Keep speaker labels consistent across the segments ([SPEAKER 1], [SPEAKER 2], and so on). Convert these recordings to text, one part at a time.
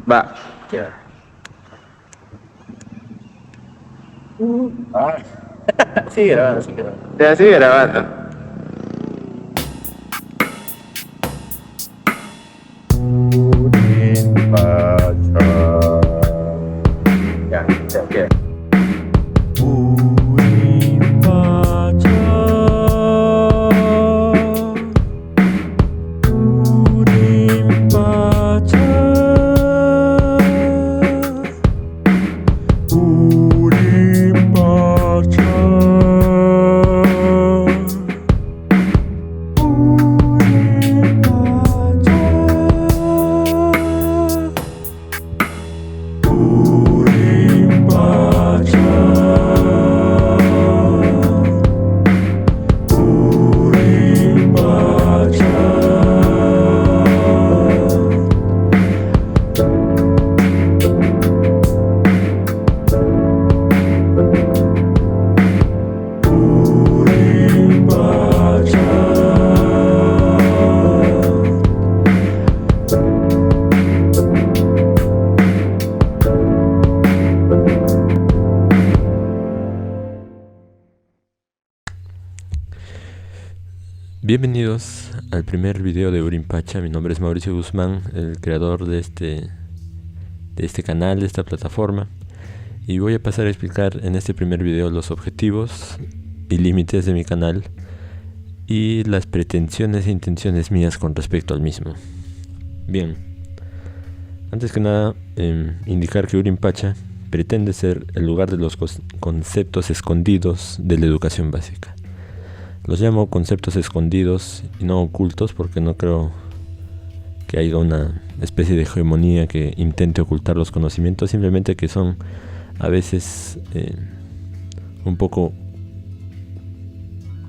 [SPEAKER 1] Va. Ya. Ah. Sigue grabando, sigue grabando. Ya, sigue grabando. Ya, ya, ya.
[SPEAKER 2] Bienvenidos al primer video de Urimpacha. Mi nombre es Mauricio Guzmán, el creador de este canal, de esta plataforma, y voy a pasar a explicar en este primer video los objetivos y límites de mi canal y las pretensiones e intenciones mías con respecto al mismo. Bien, antes que nada, indicar que Urimpacha pretende ser el lugar de los conceptos escondidos de la educación básica. Los llamo conceptos escondidos y no ocultos porque no creo que haya una especie de hegemonía que intente ocultar los conocimientos, simplemente que son a veces un poco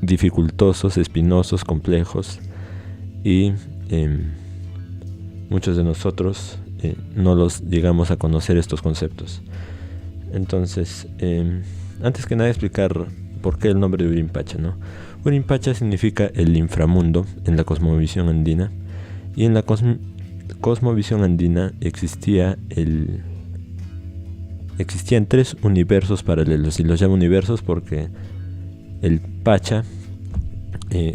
[SPEAKER 2] dificultosos, espinosos, complejos, y muchos de nosotros no los llegamos a conocer estos conceptos. Entonces, antes que nada explicar por qué el nombre de Urimpacha, ¿no? Urimpacha significa el inframundo en la cosmovisión andina, y en la cosmovisión andina existían tres universos paralelos, y los llamo universos porque el Pacha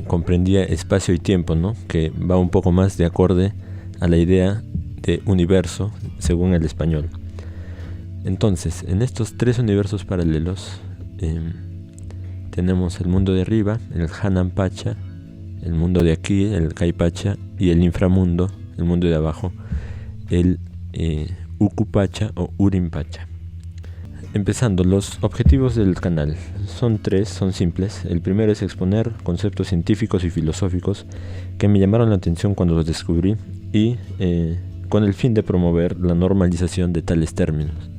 [SPEAKER 2] comprendía espacio y tiempo, ¿no? Que va un poco más de acorde a la idea de universo según el español. Entonces, en estos tres universos paralelos tenemos el mundo de arriba, el Hanan Pacha, el mundo de aquí, el Kai Pacha, y el inframundo, el mundo de abajo, el Uku Pacha o Urimpacha. Empezando, los objetivos del canal son tres, son simples. El primero es exponer conceptos científicos y filosóficos que me llamaron la atención cuando los descubrí, y con el fin de promover la normalización de tales términos.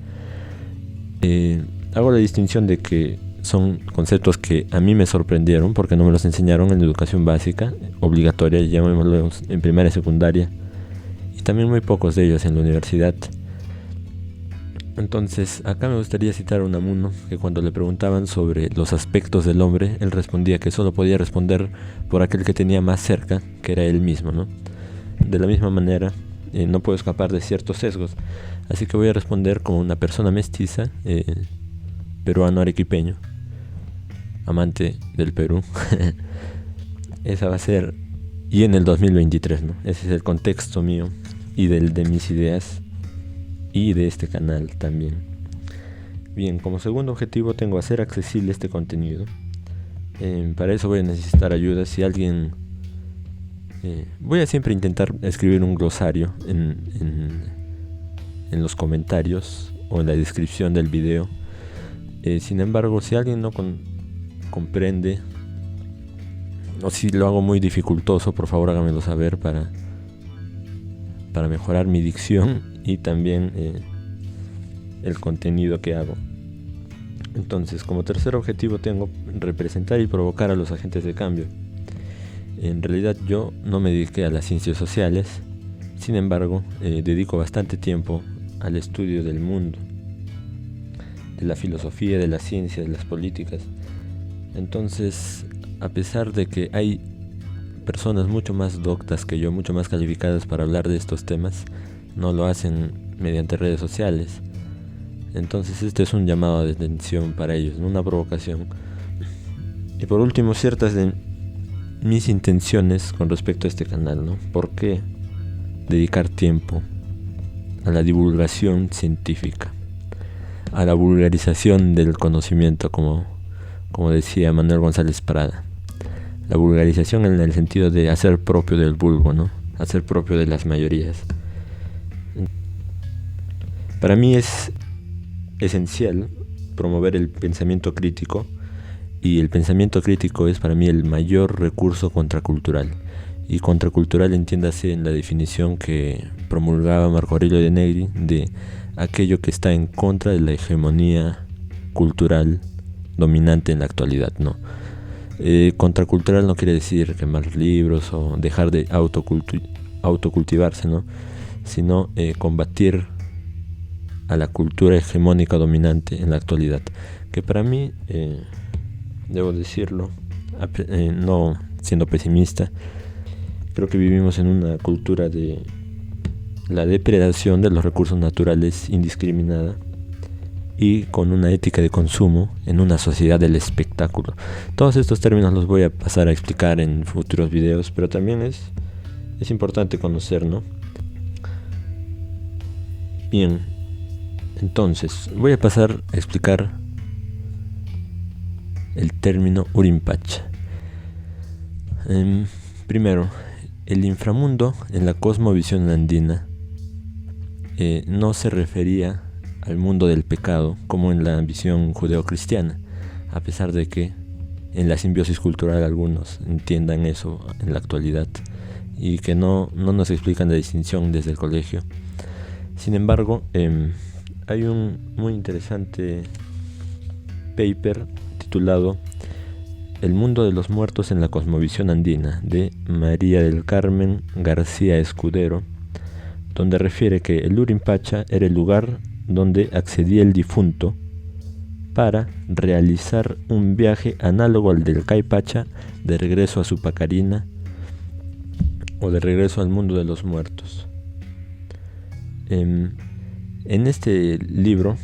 [SPEAKER 2] Hago la distinción de que son conceptos que a mí me sorprendieron porque no me los enseñaron en la educación básica obligatoria, llamémoslo en primaria y secundaria, y también muy pocos de ellos en la universidad. Entonces, acá me gustaría citar a Unamuno, que cuando le preguntaban sobre los aspectos del hombre, él respondía que solo podía responder por aquel que tenía más cerca, que era él mismo, ¿no? De la misma manera, no puedo escapar de ciertos sesgos, así que voy a responder como una persona mestiza, peruano arequipeño, amante del Perú. Esa va a ser, y en el 2023, ¿no? Ese es el contexto mío y de mis ideas y de este canal también. Bien, como segundo objetivo tengo hacer accesible este contenido. Para eso voy a necesitar ayuda. Si alguien voy a siempre intentar escribir un glosario en los comentarios o en la descripción del video. Sin embargo, si alguien no comprende, o si lo hago muy dificultoso, por favor háganmelo saber para mejorar mi dicción y también el contenido que hago. Entonces, como tercer objetivo tengo representar y provocar a los agentes de cambio. En realidad yo no me dediqué a las ciencias sociales, sin embargo dedico bastante tiempo al estudio del mundo, de la filosofía, de la ciencia, de las políticas. Entonces, a pesar de que hay personas mucho más doctas que yo, mucho más calificadas para hablar de estos temas, no lo hacen mediante redes sociales. Entonces este es un llamado de atención para ellos, ¿no? Una provocación. Y por último, ciertas de mis intenciones con respecto a este canal, ¿no? ¿Por qué dedicar tiempo a la divulgación científica, a la vulgarización del conocimiento, como decía Manuel González Prada? La vulgarización en el sentido de hacer propio del vulgo, ¿no? Hacer propio de las mayorías. Para mí es esencial promover el pensamiento crítico, y el pensamiento crítico es para mí el mayor recurso contracultural. Y contracultural, entiéndase en la definición que promulgaba Marco Aurelio de Negri de aquello que está en contra de la hegemonía cultural dominante en la actualidad, ¿no? Contracultural no quiere decir quemar libros o dejar de autocultivarse, ¿no? Sino combatir a la cultura hegemónica dominante en la actualidad, que para mí, debo decirlo, no siendo pesimista, creo que vivimos en una cultura de la depredación de los recursos naturales indiscriminada y con una ética de consumo en una sociedad del espectáculo. Todos estos términos los voy a pasar a explicar en futuros videos, pero también es importante conocer, ¿no? Bien, entonces voy a pasar a explicar el término Urinpacha. Primero, el inframundo en la cosmovisión andina no se refería al mundo del pecado como en la visión judeocristiana, a pesar de que en la simbiosis cultural algunos entiendan eso en la actualidad y que no nos explican la distinción desde el colegio. Sin embargo, hay un muy interesante paper titulado El mundo de los muertos en la cosmovisión andina, de María del Carmen García Escudero, donde refiere que el Urinpacha era el lugar donde accedía el difunto para realizar un viaje análogo al del Caipacha de regreso a su pacarina o de regreso al mundo de los muertos. En este libro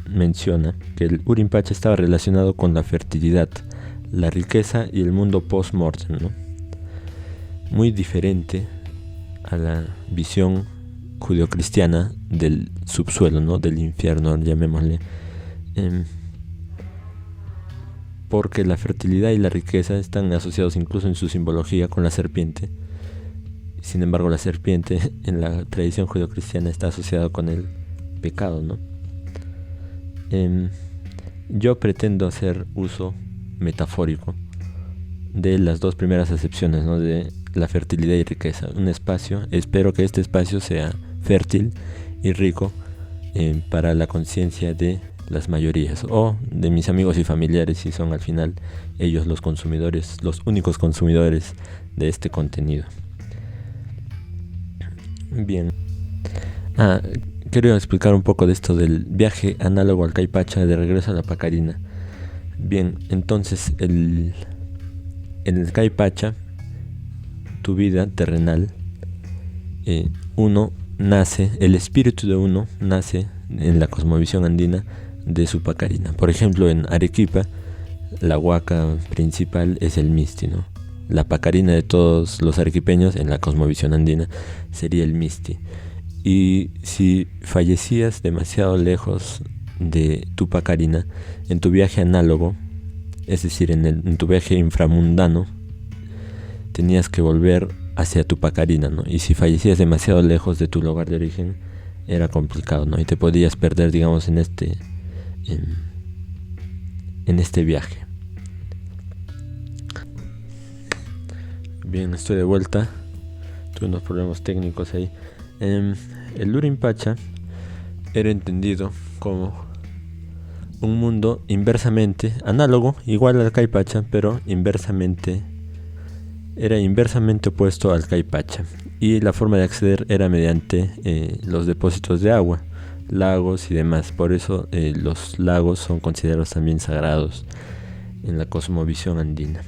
[SPEAKER 2] menciona que el Urinpacha estaba relacionado con la fertilidad, la riqueza y el mundo post-mortem, ¿no? Muy diferente a la visión judeocristiana del subsuelo, ¿no? Del infierno, llamémosle, porque la fertilidad y la riqueza están asociados incluso en su simbología con la serpiente. Sin embargo, la serpiente en la tradición judeocristiana está asociada con el pecado, ¿no? Yo pretendo hacer uso metafórico de las dos primeras acepciones, ¿no? De la fertilidad y riqueza. Un espacio, espero que este espacio sea fértil y rico para la conciencia de las mayorías o de mis amigos y familiares, si son al final ellos los consumidores, los únicos consumidores de este contenido. Bien. Quiero explicar un poco de esto del viaje análogo al Caipacha de regreso a la pacarina. Bien, entonces en el Caipacha, tu vida terrenal, el espíritu de uno nace en la cosmovisión andina de su pacarina. Por ejemplo, en Arequipa, la huaca principal es el Misti, ¿no? La pacarina de todos los arequipeños en la cosmovisión andina sería el Misti. Y si fallecías demasiado lejos de tu pacarina, en tu viaje análogo, es decir, en tu viaje inframundano, tenías que volver hacia tu pacarina, ¿no? Y si fallecías demasiado lejos de tu lugar de origen, era complicado, ¿no? Y te podías perder, digamos, en este viaje. Bien, estoy de vuelta. Tuve unos problemas técnicos ahí. El Urinpacha era entendido como un mundo inversamente análogo, igual al Caipacha, pero era inversamente opuesto al Caipacha, y la forma de acceder era mediante los depósitos de agua, lagos y demás. Por eso los lagos son considerados también sagrados en la cosmovisión andina.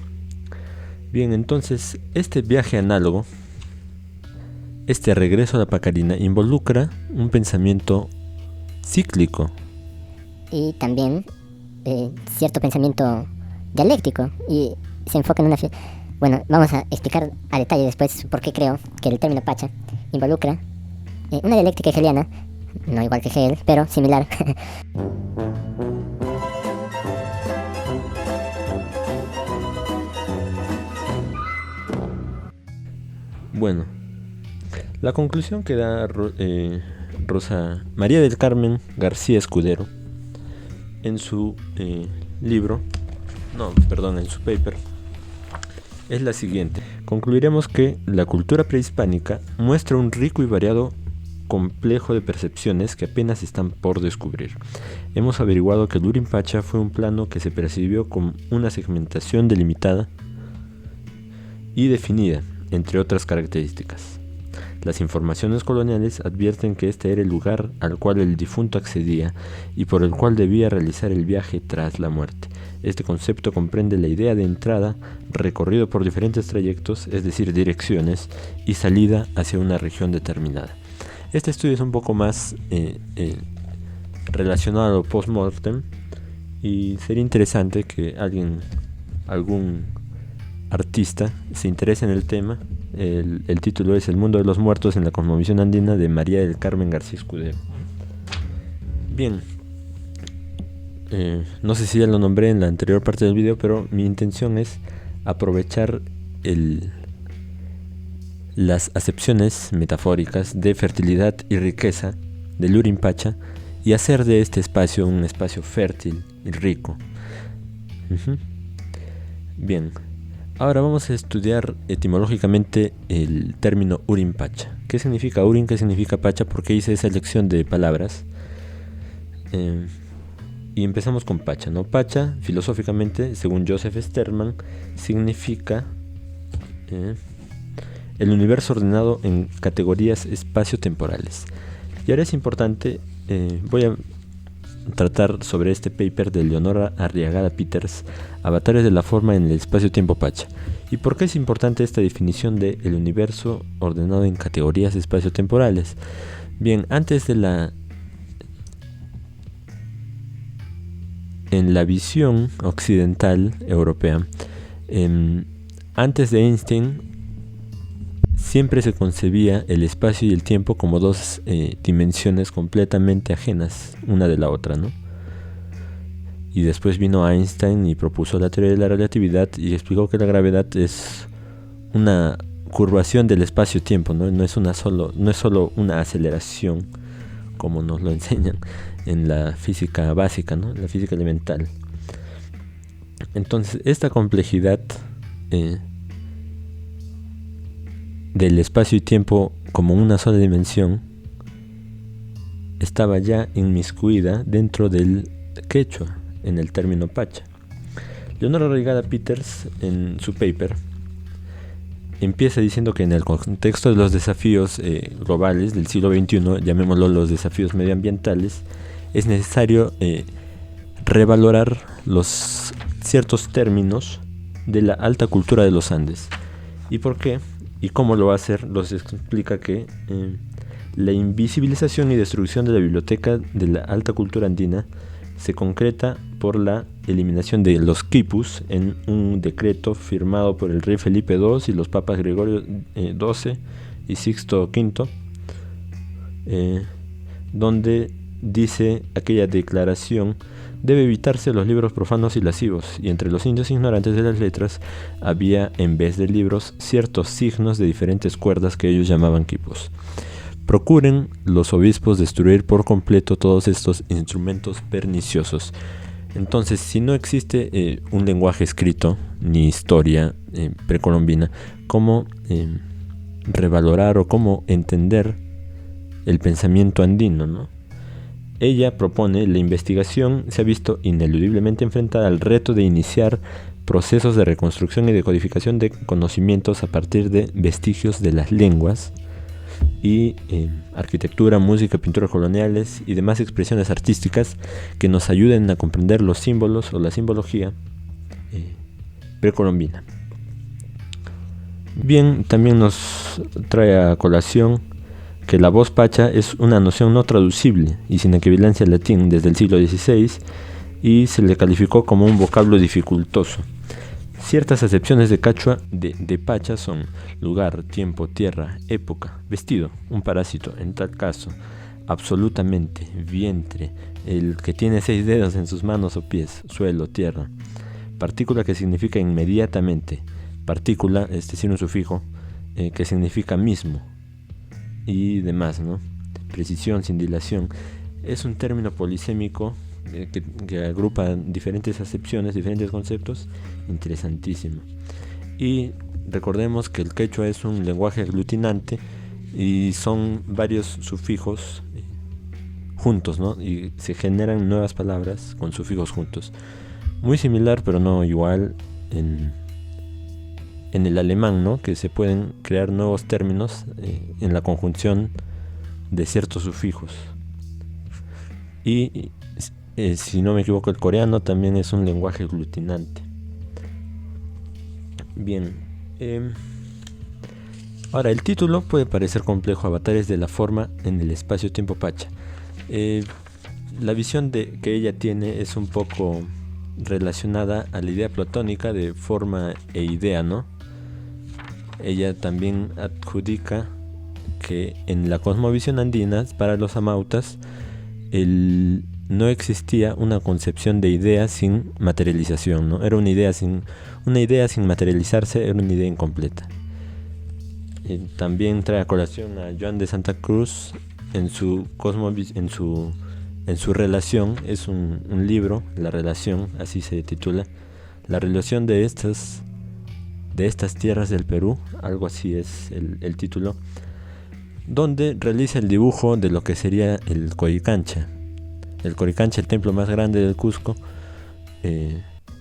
[SPEAKER 2] Bien, entonces este viaje análogo Este regreso a la Pacarina involucra un pensamiento cíclico.
[SPEAKER 3] Y también cierto pensamiento dialéctico, y se enfoca en una... Bueno, vamos a explicar a detalle después por qué creo que el término Pacha involucra una dialéctica hegeliana, no igual que Hegel, pero similar.
[SPEAKER 2] Bueno, la conclusión que da Rosa María del Carmen García Escudero en su en su paper es la siguiente. Concluiremos que la cultura prehispánica muestra un rico y variado complejo de percepciones que apenas están por descubrir. Hemos averiguado que el Urim Pacha fue un plano que se percibió con una segmentación delimitada y definida, entre otras características. Las informaciones coloniales advierten que este era el lugar al cual el difunto accedía y por el cual debía realizar el viaje tras la muerte. Este concepto comprende la idea de entrada, recorrido por diferentes trayectos, es decir, direcciones, y salida hacia una región determinada. Este estudio es un poco más relacionado a lo post-mortem, y sería interesante que algún artista se interese en el tema. El título es El mundo de los muertos en la cosmovisión andina, de María del Carmen García Escudero. Bien, no sé si ya lo nombré en la anterior parte del video, pero mi intención es aprovechar las acepciones metafóricas de fertilidad y riqueza del Urim Pacha y hacer de este espacio un espacio fértil y rico. Bien, ahora vamos a estudiar etimológicamente el término Urim Pacha. ¿Qué significa Urim? ¿Qué significa Pacha? ¿Por qué hice esa elección de palabras? Y empezamos con Pacha, ¿no? Pacha, filosóficamente, según Joseph Sterman, significa el universo ordenado en categorías espaciotemporales. Y ahora es importante, voy a tratar sobre este paper de Leonora Arriagada Peters, Avatares de la forma en el espacio-tiempo Pacha. ¿Y por qué es importante esta definición de el universo ordenado en categorías espaciotemporales? Bien, en la visión occidental europea, antes de Einstein, siempre se concebía el espacio y el tiempo como dos dimensiones completamente ajenas una de la otra, ¿no? Y después vino Einstein y propuso la teoría de la relatividad y explicó que la gravedad es una curvación del espacio-tiempo, ¿no? No es solo una aceleración, como nos lo enseñan en la física básica, ¿no? La física elemental. Entonces, esta complejidad del espacio y tiempo como una sola dimensión estaba ya inmiscuida dentro del quechua, en el término Pacha. Leonora Arriagada Peters, en su paper, empieza diciendo que en el contexto de los desafíos globales del siglo XXI, llamémoslo los desafíos medioambientales, es necesario revalorar los ciertos términos de la alta cultura de los Andes. ¿Y por qué? ¿Y cómo lo va a hacer? Los explica que la invisibilización y destrucción de la biblioteca de la alta cultura andina se concreta por la eliminación de los quipus en un decreto firmado por el rey Felipe II y los papas Gregorio XII y Sixto V, donde dice aquella declaración: debe evitarse los libros profanos y lascivos, y entre los indios ignorantes de las letras había, en vez de libros, ciertos signos de diferentes cuerdas que ellos llamaban quipus. Procuren los obispos destruir por completo todos estos instrumentos perniciosos. Entonces, si no existe un lenguaje escrito, ni historia precolombina, ¿cómo revalorar o cómo entender el pensamiento andino, ¿no? Ella propone: la investigación se ha visto ineludiblemente enfrentada al reto de iniciar procesos de reconstrucción y de codificación de conocimientos a partir de vestigios de las lenguas y arquitectura, música, pinturas coloniales y demás expresiones artísticas que nos ayuden a comprender los símbolos o la simbología precolombina. Bien, también nos trae a colación que la voz pacha es una noción no traducible y sin equivalencia al latín desde el siglo XVI, y se le calificó como un vocablo dificultoso. Ciertas acepciones de quechua de pacha son lugar, tiempo, tierra, época, vestido, un parásito, en tal caso, absolutamente, vientre, el que tiene 6 dedos en sus manos o pies, suelo, tierra, partícula que significa inmediatamente, partícula, es decir, un sufijo, que significa mismo, y demás, ¿no? Precisión, sin dilación. Es un término polisémico que agrupa diferentes acepciones, diferentes conceptos, interesantísimo. Y recordemos que el quechua es un lenguaje aglutinante y son varios sufijos juntos, ¿no? Y se generan nuevas palabras con sufijos juntos. Muy similar, pero no igual en el alemán, ¿no? Que se pueden crear nuevos términos en la conjunción de ciertos sufijos. Y si no me equivoco, el coreano también es un lenguaje aglutinante. Bien. Ahora, el título puede parecer complejo: Avatares de la forma en el espacio-tiempo pacha. La visión que ella tiene es un poco relacionada a la idea platónica de forma e idea, ¿no? Ella también adjudica que en la cosmovisión andina, para los amautas, no existía una concepción de idea sin materialización, ¿no? Era una idea sin materializarse, era una idea incompleta. También trae a colación a Joan de Santa Cruz en su relación. Es un libro, La Relación, así se titula, La relación de estas tierras del Perú, algo así es el título, donde realiza el dibujo de lo que sería el Coricancha. El Coricancha, el templo más grande del Cusco,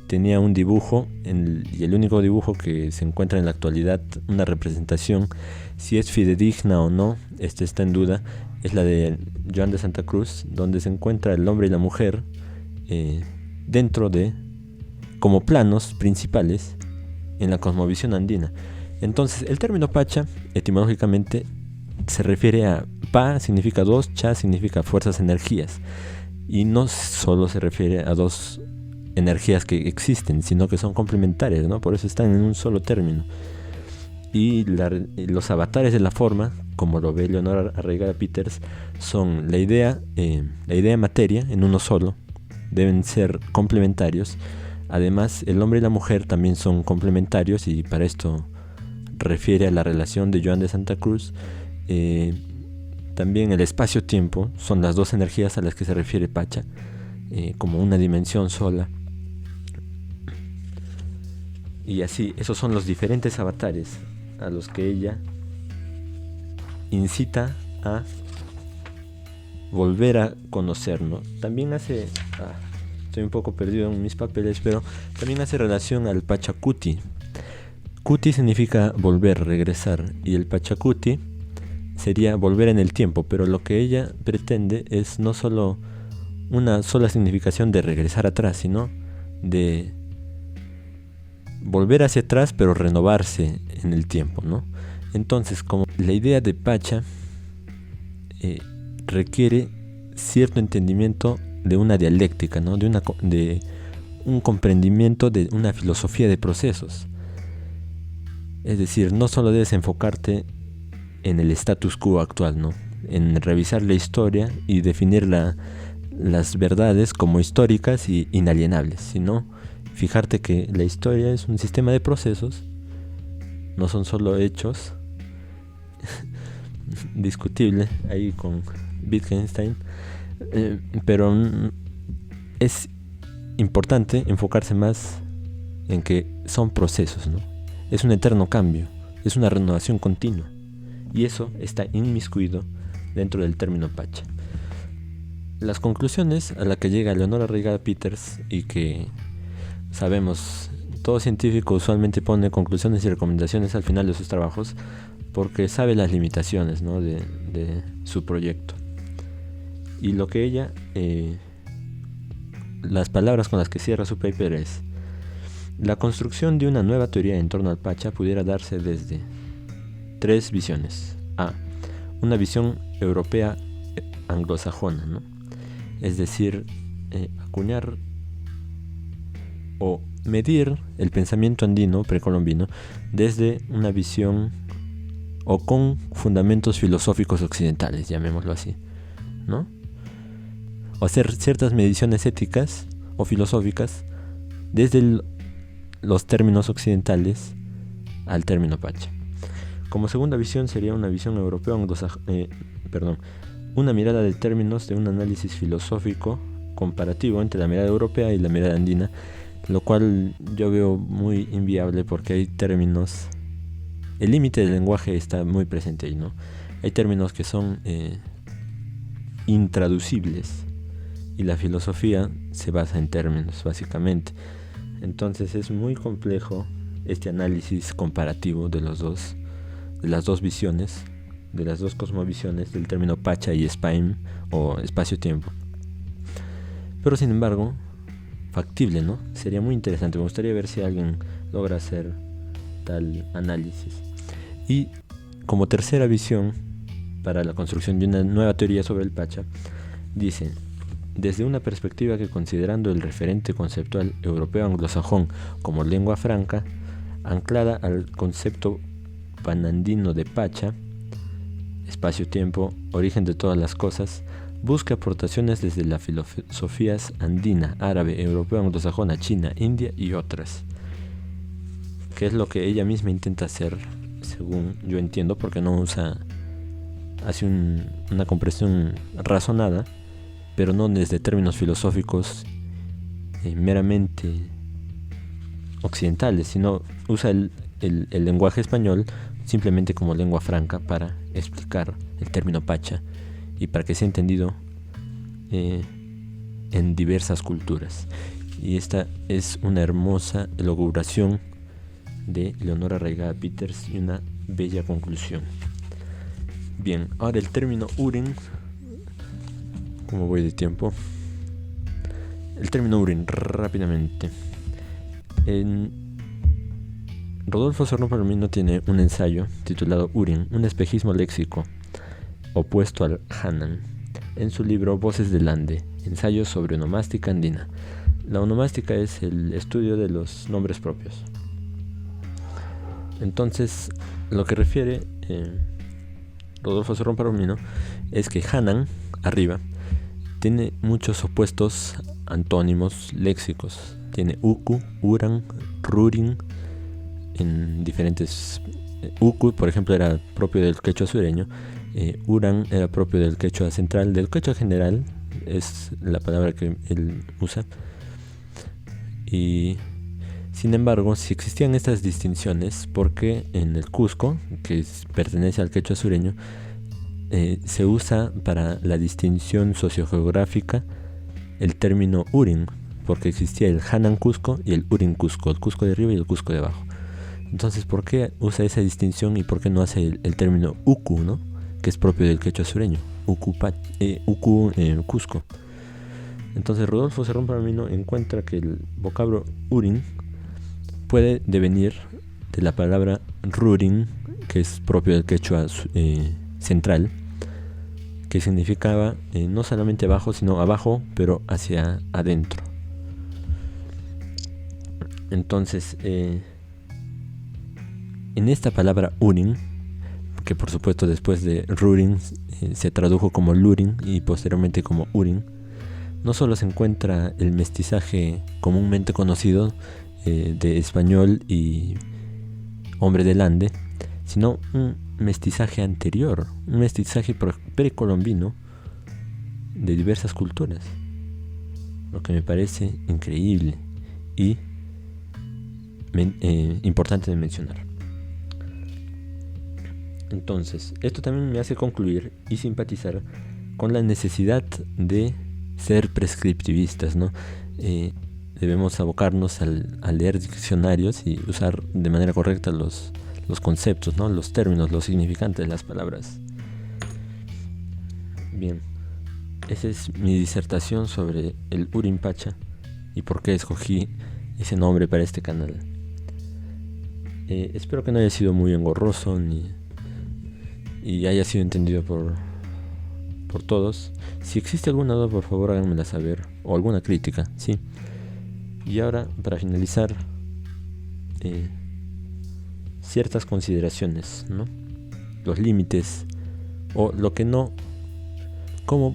[SPEAKER 2] tenía un dibujo, y el único dibujo que se encuentra en la actualidad, una representación, si es fidedigna o no, está en duda, es la de Joan de Santa Cruz, donde se encuentra el hombre y la mujer dentro de, como planos principales en la cosmovisión andina. Entonces, el término pacha, etimológicamente, se refiere a pa significa dos, cha significa fuerzas, energías, y no solo se refiere a dos energías que existen, sino que son complementarias, ¿no? Por eso están en un solo término. Y los avatares de la forma, como lo ve Leonora Arraigada Peters, son la idea materia en uno solo, deben ser complementarios. Además, el hombre y la mujer también son complementarios, y para esto refiere a la relación de Joan de Santa Cruz. También el espacio-tiempo son las dos energías a las que se refiere Pacha, como una dimensión sola. Y así, esos son los diferentes avatares a los que ella incita a volver a conocernos. También hace... estoy un poco perdido en mis papeles, pero también hace relación al Pachacuti. Cuti significa volver, regresar, y el Pachacuti sería volver en el tiempo, pero lo que ella pretende es no solo una sola significación de regresar atrás, sino de volver hacia atrás, pero renovarse en el tiempo, ¿no? Entonces, como la idea de Pacha requiere cierto entendimiento de una dialéctica, ¿no? De un comprendimiento de una filosofía de procesos. Es decir, no solo debes enfocarte en el status quo actual, ¿no? En revisar la historia y definir las verdades como históricas y inalienables, sino fijarte que la historia es un sistema de procesos, no son solo hechos. Discutible ahí con Wittgenstein, pero es importante enfocarse más en que son procesos, ¿no? Es un eterno cambio, es una renovación continua, y eso está inmiscuido dentro del término Pacha. Las conclusiones a las que llega Leonora Arraigada Peters, y que sabemos, todo científico usualmente pone conclusiones y recomendaciones al final de sus trabajos porque sabe las limitaciones, ¿no? de su proyecto. Y lo que ella, las palabras con las que cierra su paper es: La construcción de una nueva teoría en torno al Pacha pudiera darse desde 3 visiones. A. Una visión europea anglosajona, ¿no? Es decir, acuñar o medir el pensamiento andino precolombino desde una visión o con fundamentos filosóficos occidentales, llamémoslo así, ¿no? O hacer ciertas mediciones éticas o filosóficas desde los términos occidentales al término Pacha. Como segunda visión sería una visión europea una mirada de términos de un análisis filosófico comparativo entre la mirada europea y la mirada andina, lo cual yo veo muy inviable porque hay términos, el límite del lenguaje está muy presente ahí, ¿no? Hay términos que son intraducibles y la filosofía se basa en términos, básicamente. Entonces es muy complejo este análisis comparativo de las dos visiones, de las dos cosmovisiones del término Pacha y Spain o espacio-tiempo. Pero sin embargo, factible, ¿no? Sería muy interesante. Me gustaría ver si alguien logra hacer tal análisis. Y como tercera visión para la construcción de una nueva teoría sobre el Pacha, dice: desde una perspectiva que, considerando el referente conceptual europeo anglosajón como lengua franca, anclada al concepto panandino de Pacha, espacio-tiempo, origen de todas las cosas, busca aportaciones desde las filosofías andina, árabe, europea, anglosajona, china, india y otras. Que es lo que ella misma intenta hacer, según yo entiendo, porque no hace una comprensión razonada, pero no desde términos filosóficos meramente occidentales, sino usa el lenguaje español simplemente como lengua franca para explicar el término Pacha y para que sea entendido en diversas culturas. Y esta es una hermosa elaboración de Leonora Raigada Peters y una bella conclusión. Bien, ahora el término Urim. ¿Cómo voy de tiempo? El término Urim, rápidamente. Rodolfo Serrano Palomino tiene un ensayo titulado Urim, un espejismo léxico opuesto al Hanan, en su libro Voces del Ande, ensayos sobre onomástica andina. La onomástica es el estudio de los nombres propios. Entonces, lo que refiere Rodolfo Serrano Palomino es que Hanan, arriba, tiene muchos opuestos antónimos léxicos. Tiene uku, uran, rurin, en diferentes. Uku, por ejemplo, era propio del quechua sureño. Uran era propio del quechua central. Del quechua general es la palabra que él usa. Y sin embargo, si existían estas distinciones, porque en el Cusco, que pertenece al quechua sureño, se usa para la distinción sociogeográfica el término Urim, porque existía el Hanan Cusco y el Urim Cusco, el Cusco de arriba y el Cusco de abajo. Entonces, ¿por qué usa esa distinción y por qué no hace el término Uku, ¿no? Que es propio del quechua sureño, Uku Cusco? Entonces, Rodolfo Serrano Palomino encuentra que el vocablo Urim puede devenir de la palabra Rurin, que es propio del quechua central, que significaba no solamente abajo, sino abajo, pero hacia adentro. Entonces, en esta palabra Urim, que por supuesto después de Rurin se tradujo como Lurin y posteriormente como Urim, no solo se encuentra el mestizaje comúnmente conocido de español y hombre del Ande, sino un mestizaje anterior, un mestizaje precolombino de diversas culturas, lo que me parece increíble y importante de mencionar. Entonces, esto también me hace concluir y simpatizar con la necesidad de ser prescriptivistas, ¿no? Debemos abocarnos a leer diccionarios y usar de manera correcta los conceptos, ¿no? Los términos, los significantes de las palabras. Bien, esa es mi disertación sobre el Urim Pacha y por qué escogí ese nombre para este canal. Espero que no haya sido muy engorroso y haya sido entendido por todos. Si existe alguna duda, por favor háganmela saber, o alguna crítica, sí. Y ahora, para finalizar, ciertas consideraciones, ¿no? Los límites, o lo que no, cómo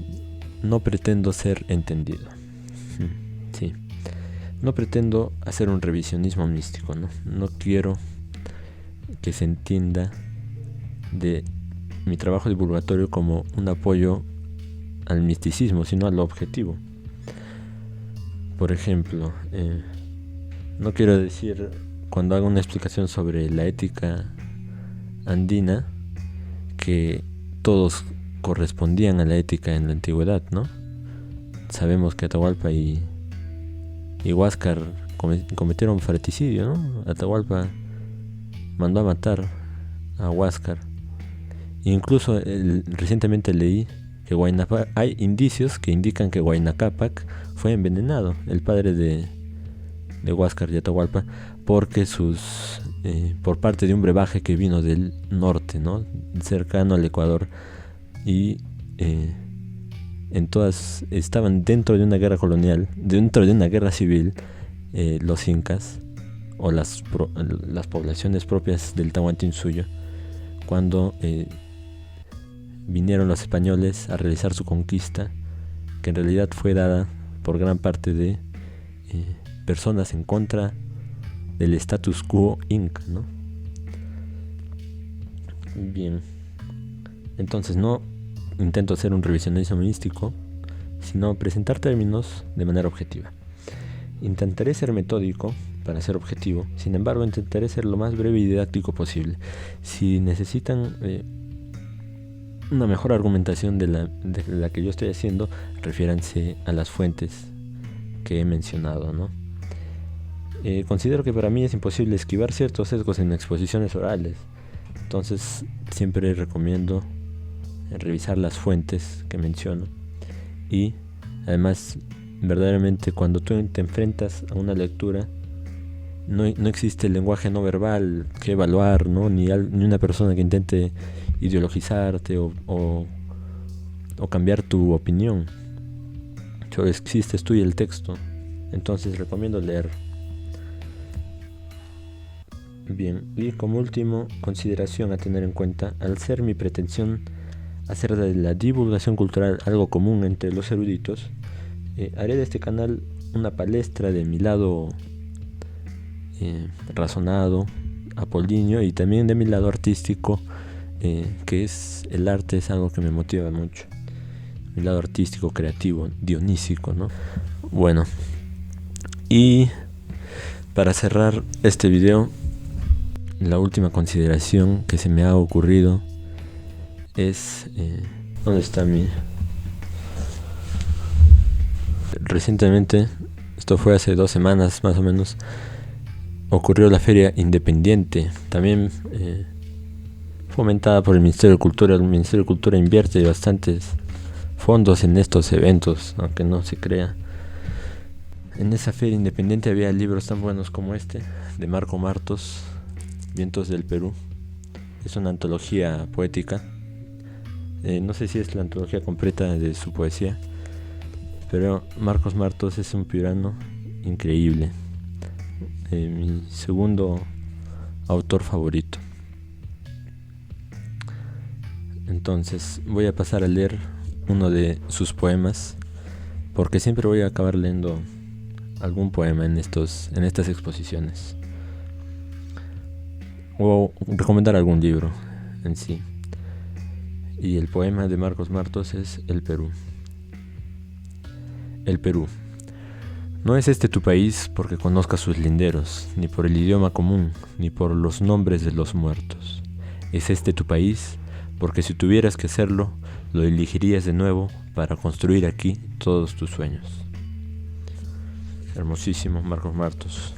[SPEAKER 2] no pretendo ser entendido. Sí. No pretendo hacer un revisionismo místico, ¿no? No quiero que se entienda de mi trabajo divulgatorio como un apoyo al misticismo, sino a lo objetivo. Por ejemplo, no quiero decir, cuando hago una explicación sobre la ética andina, que todos correspondían a la ética en la antigüedad, ¿no? Sabemos que Atahualpa y Huáscar cometieron fratricidio, ¿no? Atahualpa mandó a matar a Huáscar. Incluso recientemente leí que hay indicios que indican que Huayna Cápac fue envenenado, el padre de Huáscar y Atahualpa, porque por parte de un brebaje que vino del norte, ¿no? Cercano al Ecuador, y estaban dentro de una guerra colonial, dentro de una guerra civil, los incas o las poblaciones propias del Tahuantinsuyo, cuando vinieron los españoles a realizar su conquista, que en realidad fue dada por gran parte de personas en contra del status quo inca, ¿no? Bien, entonces no intento hacer un revisionismo místico, sino presentar términos de manera objetiva. Intentaré ser metódico para ser objetivo, sin embargo intentaré ser lo más breve y didáctico posible. Si necesitan una mejor argumentación de la que yo estoy haciendo, refiéranse a las fuentes que he mencionado, ¿no? Considero que para mí es imposible esquivar ciertos sesgos en exposiciones orales, entonces siempre recomiendo revisar las fuentes que menciono. Y además, verdaderamente, cuando tú te enfrentas a una lectura, no existe el lenguaje no verbal que evaluar, ¿no? Ni una persona que intente ideologizarte o cambiar tu opinión. Solo existes tú y el texto. Entonces recomiendo leer. Bien, y como último consideración a tener en cuenta, al ser mi pretensión hacer de la divulgación cultural algo común entre los eruditos, haré de este canal una palestra de mi lado razonado, apolíneo, y también de mi lado artístico, que es el arte, es algo que me motiva mucho. Mi lado artístico, creativo, dionísico, ¿no? Bueno, y para cerrar este video, la última consideración que se me ha ocurrido es ¿dónde está mi? Recientemente, esto fue hace 2 semanas más o menos, ocurrió la Feria Independiente, también fomentada por el Ministerio de Cultura. El Ministerio de Cultura invierte bastantes fondos en estos eventos, aunque no se crea. En esa Feria Independiente había libros tan buenos como este, de Marco Martos, Vientos del Perú. Es una antología poética. No sé si es la antología completa de su poesía, pero Marcos Martos es un piurano increíble. Mi segundo autor favorito. Entonces voy a pasar a leer uno de sus poemas, porque siempre voy a acabar leyendo algún poema en estas exposiciones, o recomendar algún libro en sí. Y el poema de Marcos Martos es El Perú. El Perú. No es este tu país porque conozcas sus linderos, ni por el idioma común, ni por los nombres de los muertos. Es este tu país porque si tuvieras que hacerlo, lo elegirías de nuevo para construir aquí todos tus sueños. Hermosísimo, Marcos Martos.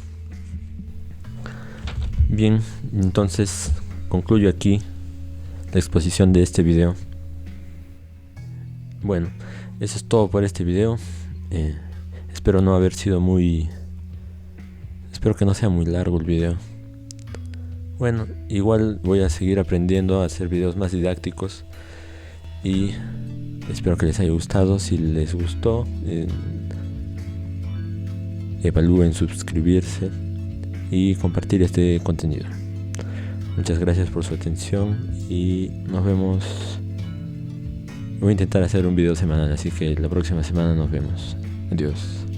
[SPEAKER 2] Bien, entonces concluyo aquí la exposición de este video. Bueno, eso es todo por este video. Espero no haber sido muy Espero que no sea muy largo el video. Bueno, igual voy a seguir aprendiendo a hacer videos más didácticos y espero que les haya gustado. Si les gustó, evalúen suscribirse y compartir este contenido. Muchas gracias por su atención y nos vemos. Voy a intentar hacer un video semanal, así que la próxima semana nos vemos. Adiós.